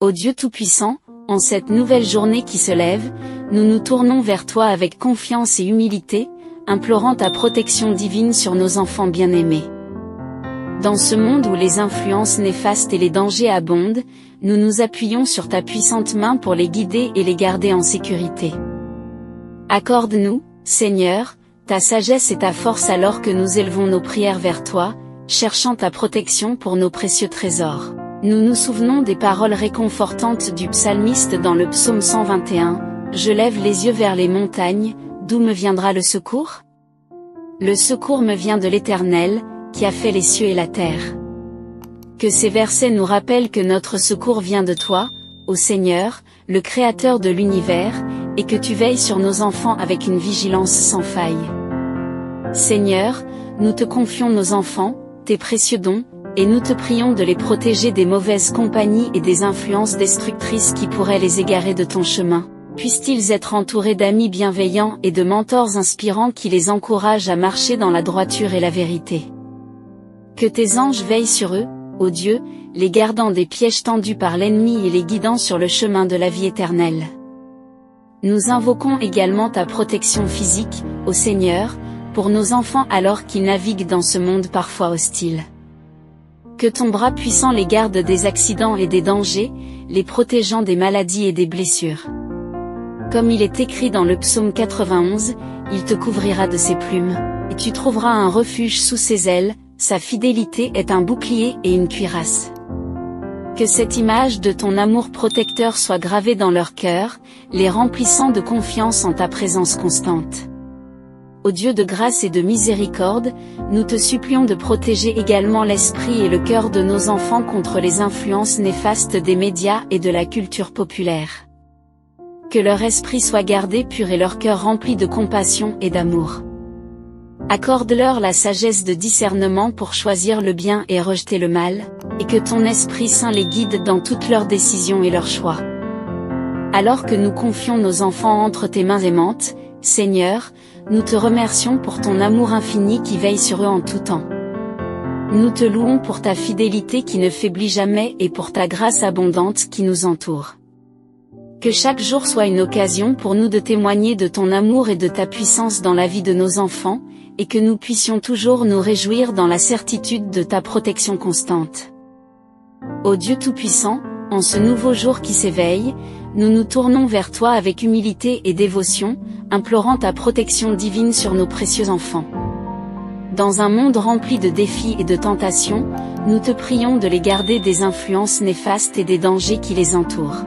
Ô Dieu Tout-Puissant, en cette nouvelle journée qui se lève, nous nous tournons vers toi avec confiance et humilité, implorant ta protection divine sur nos enfants bien-aimés. Dans ce monde où les influences néfastes et les dangers abondent, nous nous appuyons sur ta puissante main pour les guider et les garder en sécurité. Accorde-nous, Seigneur, ta sagesse et ta force alors que nous élevons nos prières vers toi, cherchant ta protection pour nos précieux trésors. Nous nous souvenons des paroles réconfortantes du psalmiste dans le psaume 121, « Je lève les yeux vers les montagnes, d'où me viendra le secours ? Le secours me vient de l'Éternel, qui a fait les cieux et la terre. » Que ces versets nous rappellent que notre secours vient de toi, ô Seigneur, le Créateur de l'univers, et que tu veilles sur nos enfants avec une vigilance sans faille. Seigneur, nous te confions nos enfants, tes précieux dons, et nous te prions de les protéger des mauvaises compagnies et des influences destructrices qui pourraient les égarer de ton chemin. Puissent-ils être entourés d'amis bienveillants et de mentors inspirants qui les encouragent à marcher dans la droiture et la vérité. Que tes anges veillent sur eux, ô Dieu, les gardant des pièges tendus par l'ennemi et les guidant sur le chemin de la vie éternelle. Nous invoquons également ta protection physique, ô Seigneur, pour nos enfants alors qu'ils naviguent dans ce monde parfois hostile. Que ton bras puissant les garde des accidents et des dangers, les protégeant des maladies et des blessures. Comme il est écrit dans le psaume 91, il te couvrira de ses plumes, et tu trouveras un refuge sous ses ailes, sa fidélité est un bouclier et une cuirasse. Que cette image de ton amour protecteur soit gravée dans leur cœur, les remplissant de confiance en ta présence constante. Ô Dieu de grâce et de miséricorde, nous te supplions de protéger également l'esprit et le cœur de nos enfants contre les influences néfastes des médias et de la culture populaire. Que leur esprit soit gardé pur et leur cœur rempli de compassion et d'amour. Accorde-leur la sagesse de discernement pour choisir le bien et rejeter le mal, et que ton Esprit Saint les guide dans toutes leurs décisions et leurs choix. Alors que nous confions nos enfants entre tes mains aimantes, Seigneur, nous te remercions pour ton amour infini qui veille sur eux en tout temps. Nous te louons pour ta fidélité qui ne faiblit jamais et pour ta grâce abondante qui nous entoure. Que chaque jour soit une occasion pour nous de témoigner de ton amour et de ta puissance dans la vie de nos enfants, et que nous puissions toujours nous réjouir dans la certitude de ta protection constante. Ô Dieu Tout-Puissant, en ce nouveau jour qui s'éveille, nous nous tournons vers toi avec humilité et dévotion, implorant ta protection divine sur nos précieux enfants. Dans un monde rempli de défis et de tentations, nous te prions de les garder des influences néfastes et des dangers qui les entourent.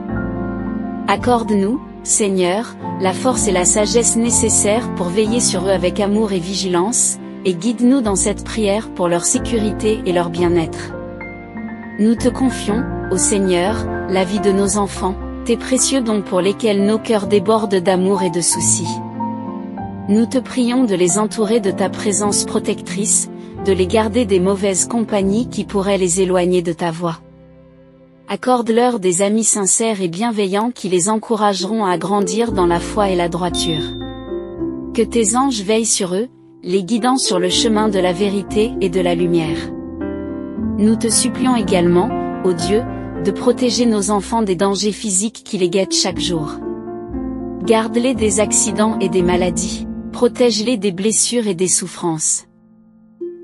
Accorde-nous, Seigneur, la force et la sagesse nécessaires pour veiller sur eux avec amour et vigilance, et guide-nous dans cette prière pour leur sécurité et leur bien-être. Nous te confions, ô Seigneur, la vie de nos enfants, tes précieux dons pour lesquels nos cœurs débordent d'amour et de soucis. Nous te prions de les entourer de ta présence protectrice, de les garder des mauvaises compagnies qui pourraient les éloigner de ta voie. Accorde-leur des amis sincères et bienveillants qui les encourageront à grandir dans la foi et la droiture. Que tes anges veillent sur eux, les guidant sur le chemin de la vérité et de la lumière. Nous te supplions également, ô Dieu, de protéger nos enfants des dangers physiques qui les guettent chaque jour. Garde-les des accidents et des maladies, protège-les des blessures et des souffrances.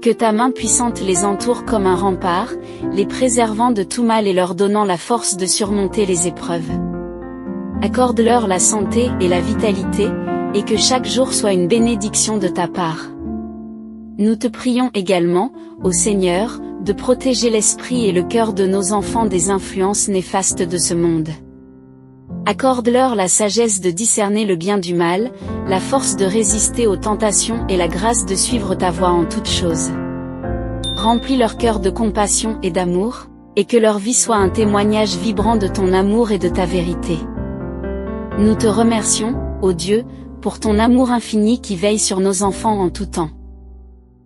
Que ta main puissante les entoure comme un rempart, les préservant de tout mal et leur donnant la force de surmonter les épreuves. Accorde-leur la santé et la vitalité, et que chaque jour soit une bénédiction de ta part. Nous te prions également, ô Seigneur, de protéger l'esprit et le cœur de nos enfants des influences néfastes de ce monde. Accorde-leur la sagesse de discerner le bien du mal, la force de résister aux tentations et la grâce de suivre ta voie en toutes choses. Remplis leur cœur de compassion et d'amour, et que leur vie soit un témoignage vibrant de ton amour et de ta vérité. Nous te remercions, ô Dieu, pour ton amour infini qui veille sur nos enfants en tout temps.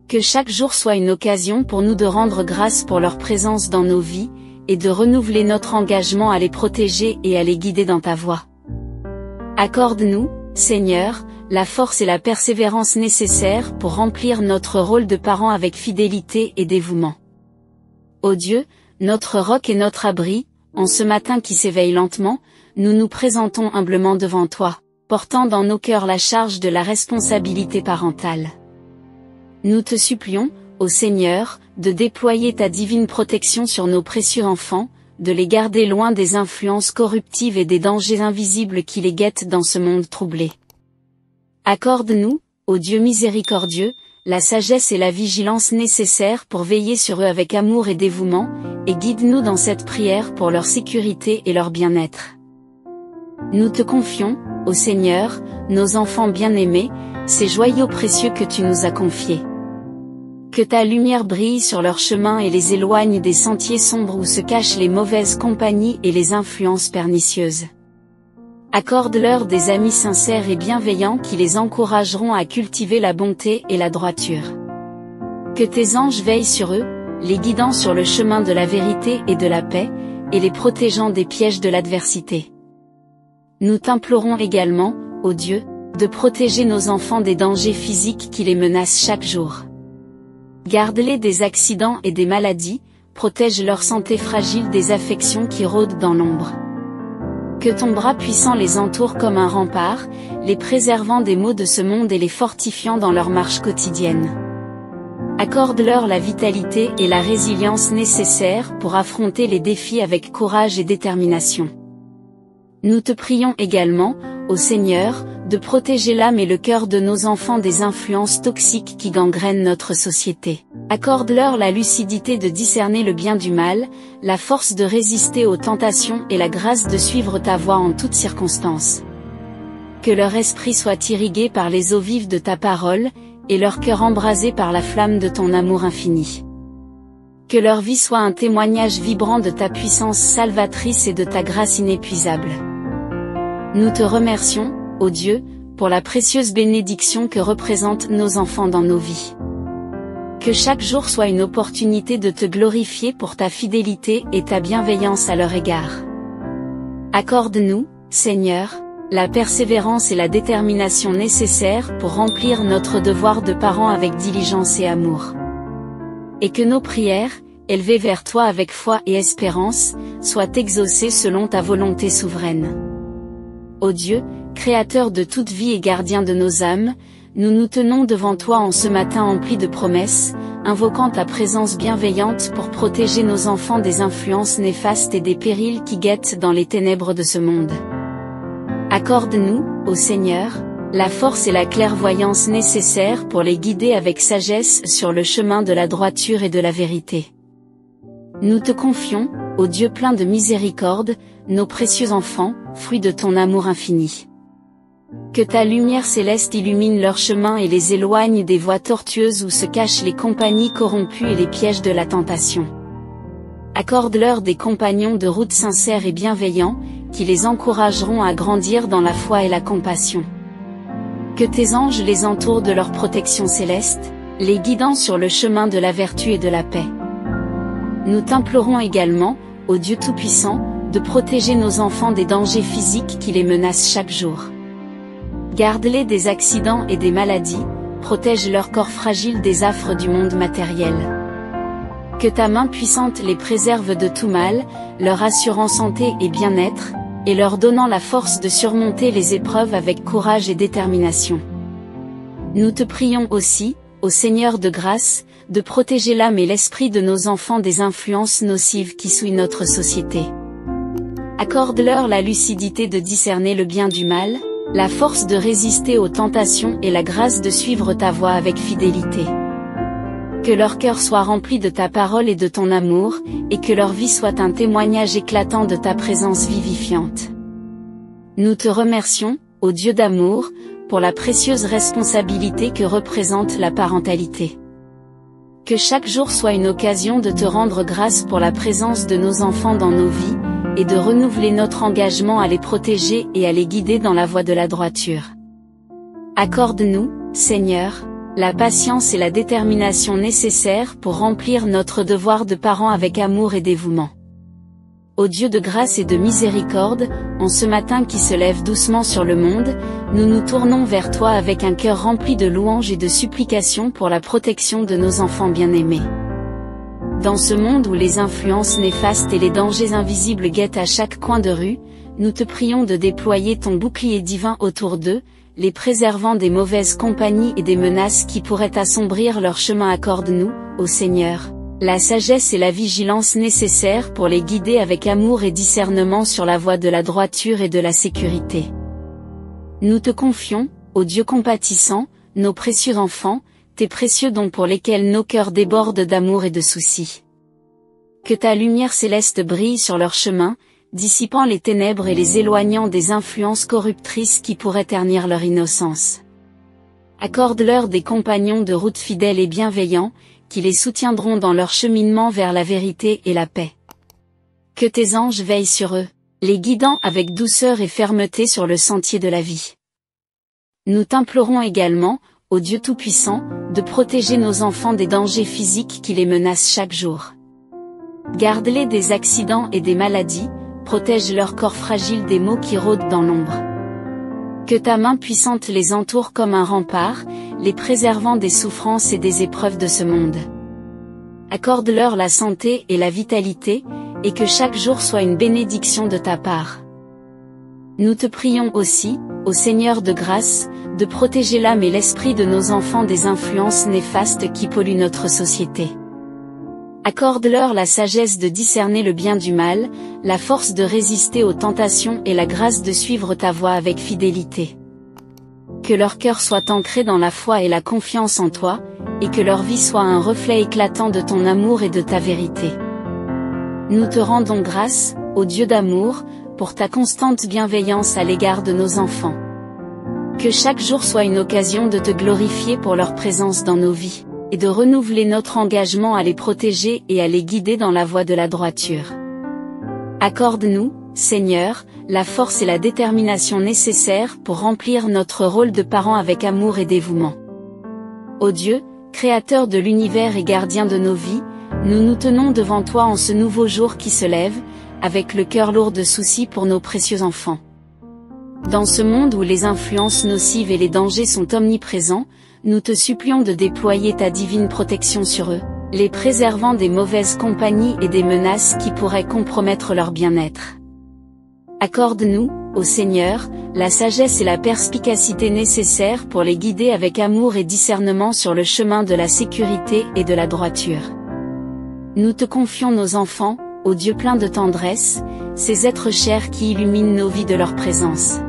Que chaque jour soit une occasion pour nous de rendre grâce pour leur présence dans nos vies, et de renouveler notre engagement à les protéger et à les guider dans ta voie. Accorde-nous, Seigneur, la force et la persévérance nécessaires pour remplir notre rôle de parents avec fidélité et dévouement. Ô Dieu, notre roc et notre abri, en ce matin qui s'éveille lentement, nous nous présentons humblement devant toi, portant dans nos cœurs la charge de la responsabilité parentale. Nous te supplions, ô Seigneur, de déployer ta divine protection sur nos précieux enfants, de les garder loin des influences corruptives et des dangers invisibles qui les guettent dans ce monde troublé. Accorde-nous, ô Dieu miséricordieux, la sagesse et la vigilance nécessaires pour veiller sur eux avec amour et dévouement, et guide-nous dans cette prière pour leur sécurité et leur bien-être. Nous te confions, ô Seigneur, nos enfants bien-aimés, ces joyaux précieux que tu nous as confiés. Que ta lumière brille sur leur chemin et les éloigne des sentiers sombres où se cachent les mauvaises compagnies et les influences pernicieuses. Accorde-leur des amis sincères et bienveillants qui les encourageront à cultiver la bonté et la droiture. Que tes anges veillent sur eux, les guidant sur le chemin de la vérité et de la paix, et les protégeant des pièges de l'adversité. Nous t'implorons également, ô Dieu, de protéger nos enfants des dangers physiques qui les menacent chaque jour. Garde-les des accidents et des maladies, protège leur santé fragile des affections qui rôdent dans l'ombre. Que ton bras puissant les entoure comme un rempart, les préservant des maux de ce monde et les fortifiant dans leur marche quotidienne. Accorde-leur la vitalité et la résilience nécessaires pour affronter les défis avec courage et détermination. Nous te prions également, ô Seigneur, de protéger l'âme et le cœur de nos enfants des influences toxiques qui gangrènent notre société. Accorde-leur la lucidité de discerner le bien du mal, la force de résister aux tentations et la grâce de suivre ta voie en toutes circonstances. Que leur esprit soit irrigué par les eaux vives de ta parole, et leur cœur embrasé par la flamme de ton amour infini. Que leur vie soit un témoignage vibrant de ta puissance salvatrice et de ta grâce inépuisable. Nous te remercions, ô Dieu, pour la précieuse bénédiction que représentent nos enfants dans nos vies. Que chaque jour soit une opportunité de te glorifier pour ta fidélité et ta bienveillance à leur égard. Accorde-nous, Seigneur, la persévérance et la détermination nécessaires pour remplir notre devoir de parents avec diligence et amour. Et que nos prières, élevées vers toi avec foi et espérance, soient exaucées selon ta volonté souveraine. Ô Dieu, Créateur de toute vie et gardien de nos âmes, nous nous tenons devant toi en ce matin empli de promesses, invoquant ta présence bienveillante pour protéger nos enfants des influences néfastes et des périls qui guettent dans les ténèbres de ce monde. Accorde-nous, ô Seigneur, la force et la clairvoyance nécessaires pour les guider avec sagesse sur le chemin de la droiture et de la vérité. Nous te confions, ô Dieu plein de miséricorde, nos précieux enfants, fruits de ton amour infini. Que ta lumière céleste illumine leur chemin et les éloigne des voies tortueuses où se cachent les compagnies corrompues et les pièges de la tentation. Accorde-leur des compagnons de route sincères et bienveillants, qui les encourageront à grandir dans la foi et la compassion. Que tes anges les entourent de leur protection céleste, les guidant sur le chemin de la vertu et de la paix. Nous t'implorons également, ô Dieu Tout-Puissant, de protéger nos enfants des dangers physiques qui les menacent chaque jour. Garde-les des accidents et des maladies, protège leur corps fragile des affres du monde matériel. Que ta main puissante les préserve de tout mal, leur assurant santé et bien-être, et leur donnant la force de surmonter les épreuves avec courage et détermination. Nous te prions aussi, ô Seigneur de grâce, de protéger l'âme et l'esprit de nos enfants des influences nocives qui souillent notre société. Accorde-leur la lucidité de discerner le bien du mal, la force de résister aux tentations et la grâce de suivre ta voie avec fidélité. Que leur cœur soit rempli de ta parole et de ton amour, et que leur vie soit un témoignage éclatant de ta présence vivifiante. Nous te remercions, ô Dieu d'amour, pour la précieuse responsabilité que représente la parentalité. Que chaque jour soit une occasion de te rendre grâce pour la présence de nos enfants dans nos vies, et de renouveler notre engagement à les protéger et à les guider dans la voie de la droiture. Accorde-nous, Seigneur, la patience et la détermination nécessaires pour remplir notre devoir de parents avec amour et dévouement. Ô Dieu de grâce et de miséricorde, en ce matin qui se lève doucement sur le monde, nous nous tournons vers toi avec un cœur rempli de louanges et de supplications pour la protection de nos enfants bien-aimés. Dans ce monde où les influences néfastes et les dangers invisibles guettent à chaque coin de rue, nous te prions de déployer ton bouclier divin autour d'eux, les préservant des mauvaises compagnies et des menaces qui pourraient assombrir leur chemin. Accorde-nous, ô Seigneur, la sagesse et la vigilance nécessaires pour les guider avec amour et discernement sur la voie de la droiture et de la sécurité. Nous te confions, ô Dieu compatissant, nos précieux enfants, tes précieux dons pour lesquels nos cœurs débordent d'amour et de soucis. Que ta lumière céleste brille sur leur chemin, dissipant les ténèbres et les éloignant des influences corruptrices qui pourraient ternir leur innocence. Accorde-leur des compagnons de route fidèles et bienveillants, qui les soutiendront dans leur cheminement vers la vérité et la paix. Que tes anges veillent sur eux, les guidant avec douceur et fermeté sur le sentier de la vie. Nous t'implorons également, ô Dieu Tout-Puissant, de protéger nos enfants des dangers physiques qui les menacent chaque jour. Garde-les des accidents et des maladies, protège leur corps fragile des maux qui rôdent dans l'ombre. Que ta main puissante les entoure comme un rempart, les préservant des souffrances et des épreuves de ce monde. Accorde-leur la santé et la vitalité, et que chaque jour soit une bénédiction de ta part. Nous te prions aussi, ô Seigneur de grâce, de protéger l'âme et l'esprit de nos enfants des influences néfastes qui polluent notre société. Accorde-leur la sagesse de discerner le bien du mal, la force de résister aux tentations et la grâce de suivre ta voie avec fidélité. Que leur cœur soit ancré dans la foi et la confiance en toi, et que leur vie soit un reflet éclatant de ton amour et de ta vérité. Nous te rendons grâce, ô Dieu d'amour, pour ta constante bienveillance à l'égard de nos enfants. Que chaque jour soit une occasion de te glorifier pour leur présence dans nos vies, et de renouveler notre engagement à les protéger et à les guider dans la voie de la droiture. Accorde-nous, Seigneur, la force et la détermination nécessaires pour remplir notre rôle de parents avec amour et dévouement. Ô Dieu, Créateur de l'univers et gardien de nos vies, nous nous tenons devant toi en ce nouveau jour qui se lève, avec le cœur lourd de soucis pour nos précieux enfants. Dans ce monde où les influences nocives et les dangers sont omniprésents, nous te supplions de déployer ta divine protection sur eux, les préservant des mauvaises compagnies et des menaces qui pourraient compromettre leur bien-être. Accorde-nous, ô Seigneur, la sagesse et la perspicacité nécessaires pour les guider avec amour et discernement sur le chemin de la sécurité et de la droiture. Nous te confions nos enfants, ô Dieu plein de tendresse, ces êtres chers qui illuminent nos vies de leur présence.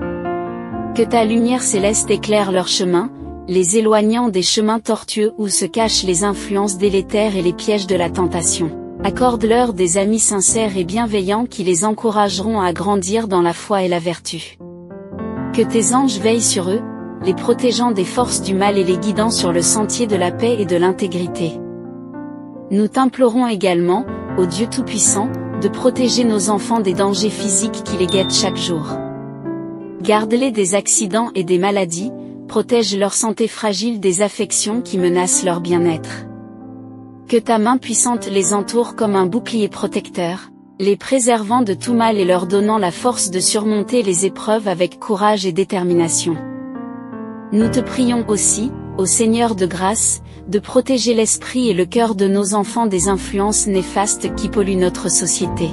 Que ta lumière céleste éclaire leur chemin, les éloignant des chemins tortueux où se cachent les influences délétères et les pièges de la tentation. Accorde-leur des amis sincères et bienveillants qui les encourageront à grandir dans la foi et la vertu. Que tes anges veillent sur eux, les protégeant des forces du mal et les guidant sur le sentier de la paix et de l'intégrité. Nous t'implorons également, ô Dieu Tout-Puissant, de protéger nos enfants des dangers physiques qui les guettent chaque jour. Garde-les des accidents et des maladies, protège leur santé fragile des affections qui menacent leur bien-être. Que ta main puissante les entoure comme un bouclier protecteur, les préservant de tout mal et leur donnant la force de surmonter les épreuves avec courage et détermination. Nous te prions aussi, ô Seigneur de grâce, de protéger l'esprit et le cœur de nos enfants des influences néfastes qui polluent notre société.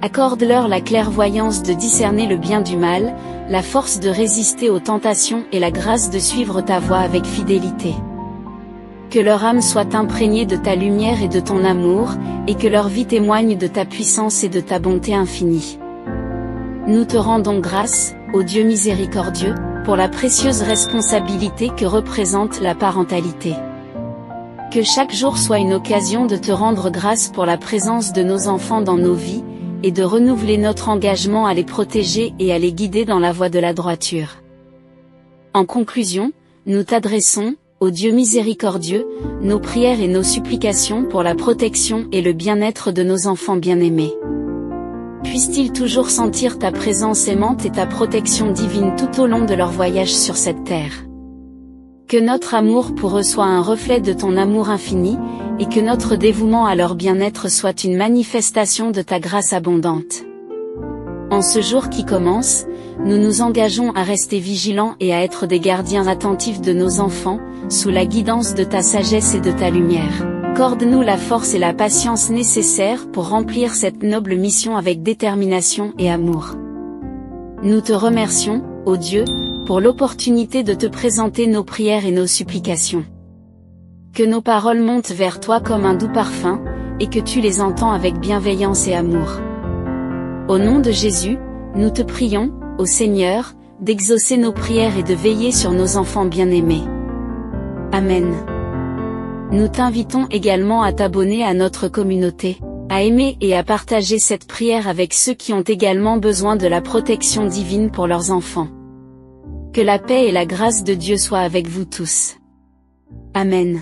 Accorde-leur la clairvoyance de discerner le bien du mal, la force de résister aux tentations et la grâce de suivre ta voie avec fidélité. Que leur âme soit imprégnée de ta lumière et de ton amour, et que leur vie témoigne de ta puissance et de ta bonté infinie. Nous te rendons grâce, ô Dieu miséricordieux, pour la précieuse responsabilité que représente la parentalité. Que chaque jour soit une occasion de te rendre grâce pour la présence de nos enfants dans nos vies, et de renouveler notre engagement à les protéger et à les guider dans la voie de la droiture. En conclusion, nous t'adressons, ô Dieu miséricordieux, nos prières et nos supplications pour la protection et le bien-être de nos enfants bien-aimés. Puissent-ils toujours sentir ta présence aimante et ta protection divine tout au long de leur voyage sur cette terre. Que notre amour pour eux soit un reflet de ton amour infini, et que notre dévouement à leur bien-être soit une manifestation de ta grâce abondante. En ce jour qui commence, nous nous engageons à rester vigilants et à être des gardiens attentifs de nos enfants, sous la guidance de ta sagesse et de ta lumière. Accorde-nous la force et la patience nécessaires pour remplir cette noble mission avec détermination et amour. Nous te remercions, ô Dieu, pour l'opportunité de te présenter nos prières et nos supplications. Que nos paroles montent vers toi comme un doux parfum, et que tu les entends avec bienveillance et amour. Au nom de Jésus, nous te prions, ô Seigneur, d'exaucer nos prières et de veiller sur nos enfants bien-aimés. Amen. Nous t'invitons également à t'abonner à notre communauté, à aimer et à partager cette prière avec ceux qui ont également besoin de la protection divine pour leurs enfants. Que la paix et la grâce de Dieu soient avec vous tous. Amen.